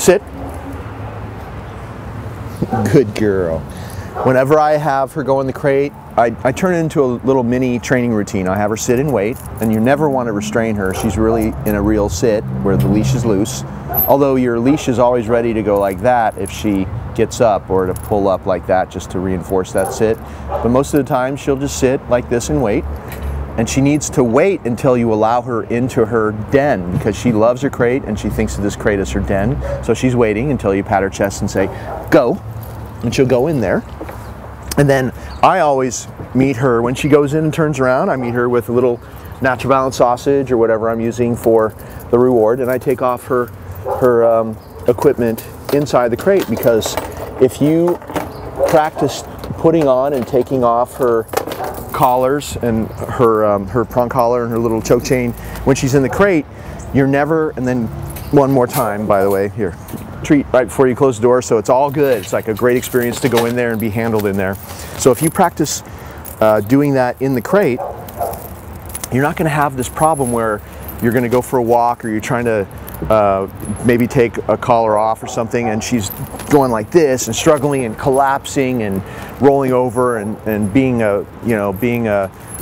Sit. Good girl. Whenever I have her go in the crate, I turn it into a little mini training routine. I have her sit and wait, and you never want to restrain her. She's really in a real sit where the leash is loose. Although your leash is always ready to go like that if she gets up, or to pull up like that just to reinforce that sit. But most of the time she'll just sit like this and wait. And she needs to wait until you allow her into her den, because she loves her crate and she thinks that this crate is her den. So she's waiting until you pat her chest and say, go, and she'll go in there. And then I always meet her when she goes in and turns around. I meet her with a little Natural Balance sausage or whatever I'm using for the reward, and I take off her equipment inside the crate, because if you practice putting on and taking off her collars and her prong collar and her little choke chain when she's in the crate, you're never, and then one more time, by the way, here, treat right before you close the door, so it's all good. It's like a great experience to go in there and be handled in there. So if you practice doing that in the crate, you're not going to have this problem where you're going to go for a walk, or you're trying to maybe take a collar off or something, and she's going like this and struggling and collapsing and rolling over and being a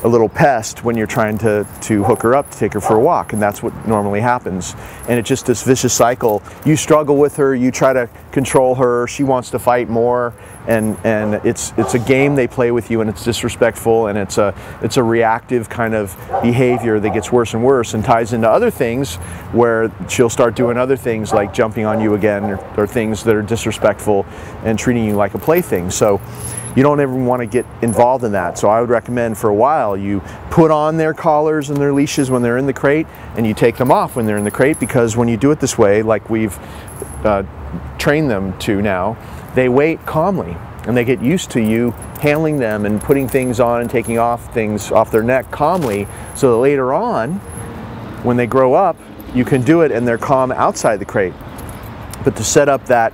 little pest when you're trying to hook her up to take her for a walk. And that's what normally happens, and it's just this vicious cycle. You struggle with her, you try to control her, she wants to fight more, and it's a game they play with you, and it's disrespectful, and it's a reactive kind of behavior that gets worse and worse and ties into other things where she'll start doing other things like jumping on you again, or things that are disrespectful and treating you like a plaything. So you don't ever want to get involved in that. So I would recommend for a while you put on their collars and their leashes when they're in the crate, and you take them off when they're in the crate, because when you do it this way, like we've trained them to now, they wait calmly and they get used to you handling them and putting things on and taking off things off their neck calmly, so that later on when they grow up you can do it and they're calm outside the crate. But to set up that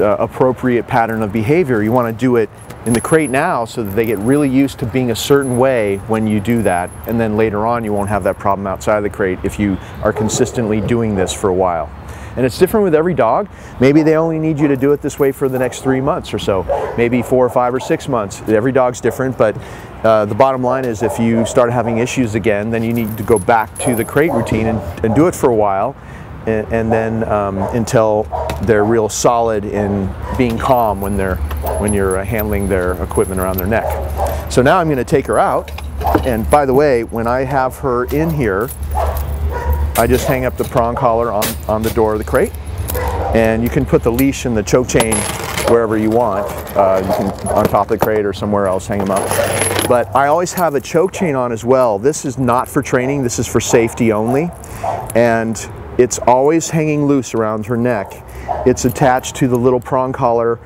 appropriate pattern of behavior, you want to do it in the crate now, so that they get really used to being a certain way when you do that, and then later on you won't have that problem outside of the crate if you are consistently doing this for a while. And it's different with every dog. Maybe they only need you to do it this way for the next 3 months or so, maybe 4 or 5 or 6 months. Every dog's different, but the bottom line is, if you start having issues again, then you need to go back to the crate routine and do it for a while, and then until they're real solid in being calm when you're handling their equipment around their neck. So now I'm going to take her out, and by the way, when I have her in here, I just hang up the prong collar on the door of the crate, and you can put the leash and the choke chain wherever you want. You can on top of the crate or somewhere else hang them up. But I always have a choke chain on as well. This is not for training, this is for safety only, and it's always hanging loose around her neck. It's attached to the little prong collar.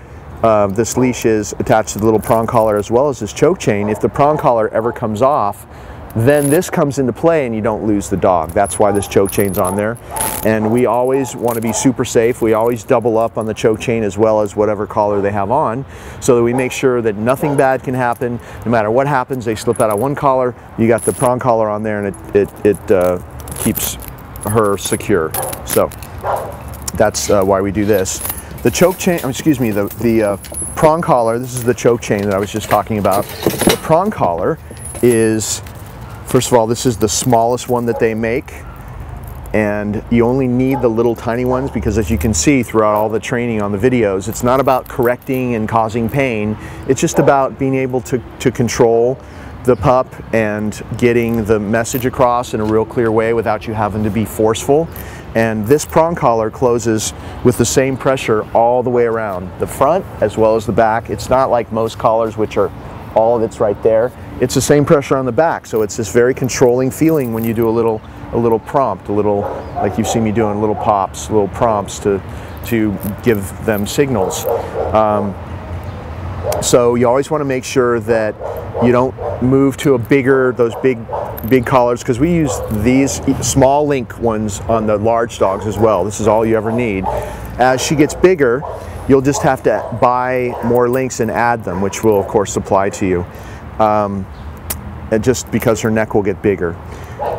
This leash is attached to the little prong collar as well as this choke chain. If the prong collar ever comes off, then this comes into play and you don't lose the dog. That's why this choke chain's on there. And we always want to be super safe. We always double up on the choke chain as well as whatever collar they have on, so that we make sure that nothing bad can happen. No matter what happens, they slip out of one collar, you got the prong collar on there, and it keeps her secure. So that's why we do this. The choke chain, excuse me, the prong collar, this is the choke chain that I was just talking about. The prong collar is, first of all, this is the smallest one that they make, and you only need the little tiny ones, because as you can see throughout all the training on the videos, it's not about correcting and causing pain. It's just about being able to control the pup and getting the message across in a real clear way without you having to be forceful. And this prong collar closes with the same pressure all the way around the front as well as the back. It's not like most collars, which are all of it's right there. It's the same pressure on the back, so it's this very controlling feeling when you do a little prompt, a little, like you've seen me doing, little pops, little prompts to give them signals. So you always want to make sure that you don't move to those big collars, because we use these small link ones on the large dogs as well. This is all you ever need. As she gets bigger, you'll just have to buy more links and add them, which will of course supply to you, and just because her neck will get bigger.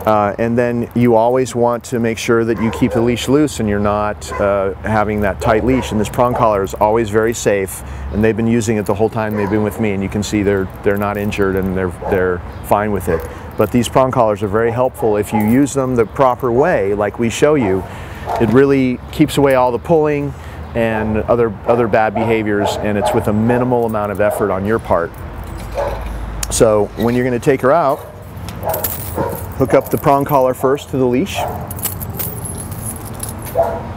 And then you always want to make sure that you keep the leash loose and you're not having that tight leash. And this prong collar is always very safe, and they've been using it the whole time they've been with me, and you can see they're not injured and they're fine with it. But these prong collars are very helpful if you use them the proper way, like we show you. It really keeps away all the pulling and other bad behaviors, and it's with a minimal amount of effort on your part. So when you're going to take her out, hook up the prong collar first to the leash.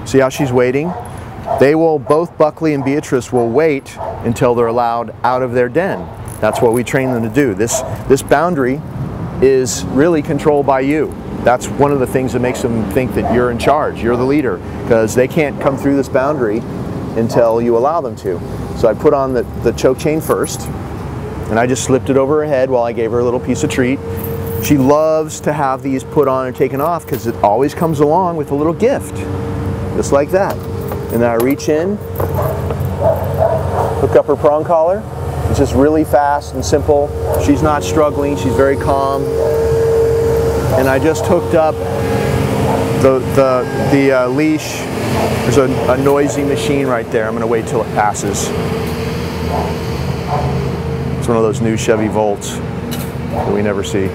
See how she's waiting? They will, both Buckley and Beatrice will wait until they're allowed out of their den. That's what we train them to do. This boundary is really controlled by you. That's one of the things that makes them think that you're in charge, you're the leader, because they can't come through this boundary until you allow them to. So I put on the choke chain first, and I just slipped it over her head while I gave her a little piece of treat. She loves to have these put on and taken off because it always comes along with a little gift, just like that. And then I reach in, hook up her prong collar. It's just really fast and simple. She's not struggling, she's very calm. And I just hooked up the leash. There's a noisy machine right there. I'm going to wait till it passes. It's one of those new Chevy Volts that we never see.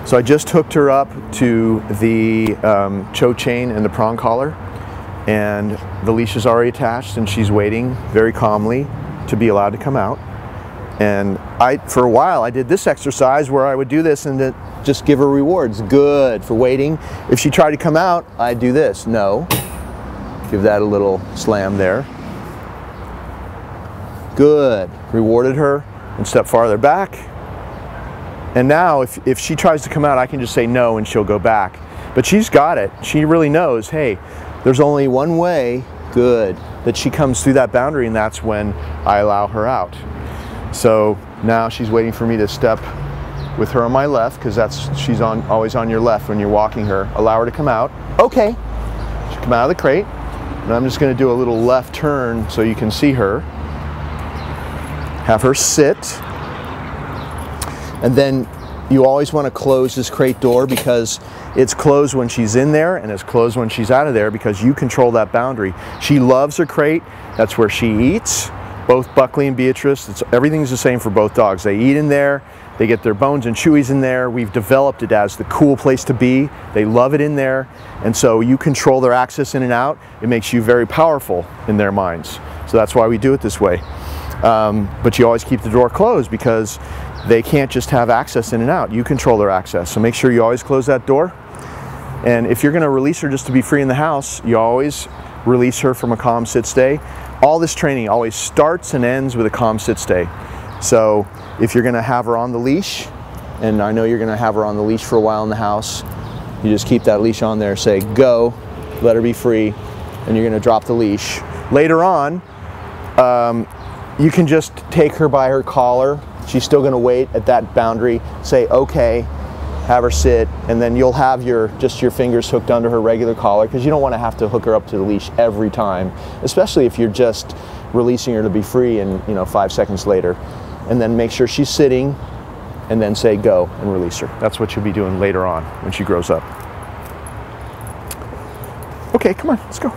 So I just hooked her up to the choke chain and the prong collar, and the leash is already attached, and she's waiting very calmly to be allowed to come out. And for a while, I did this exercise where I would do this and just give her rewards. Good for waiting. If she tried to come out, I'd do this. No. Give that a little slam there. Good. Rewarded her and step farther back. And now if she tries to come out, I can just say no and she'll go back. But she's got it. She really knows, hey, there's only one way, good, that she comes through that boundary, and that's when I allow her out. So now she's waiting for me to step with her on my left, because she's always on your left when you're walking her. Allow her to come out. Okay. She'll come out of the crate. And I'm just going to do a little left turn so you can see her. Have her sit. And then you always want to close this crate door, because it's closed when she's in there and it's closed when she's out of there, because you control that boundary. She loves her crate. That's where she eats. Both Buckley and Beatrice, everything's the same for both dogs. They eat in there, they get their bones and chewies in there. We've developed it as the cool place to be. They love it in there, and so you control their access in and out. It makes you very powerful in their minds. So that's why we do it this way. But you always keep the door closed, because they can't just have access in and out. You control their access, so make sure you always close that door. And if you're going to release her just to be free in the house, you always release her from a calm sit stay. All this training always starts and ends with a calm sit stay. So if you're going to have her on the leash, and I know you're going to have her on the leash for a while in the house, you just keep that leash on there, say go, let her be free, and you're going to drop the leash. Later on, you can just take her by her collar. She's still going to wait at that boundary, say okay, have her sit, and then you'll have just your fingers hooked under her regular collar, because you don't want to have to hook her up to the leash every time, especially if you're just releasing her to be free and 5 seconds later. And then make sure she's sitting, and then say go and release her. That's what you'll be doing later on when she grows up. Okay, come on, let's go.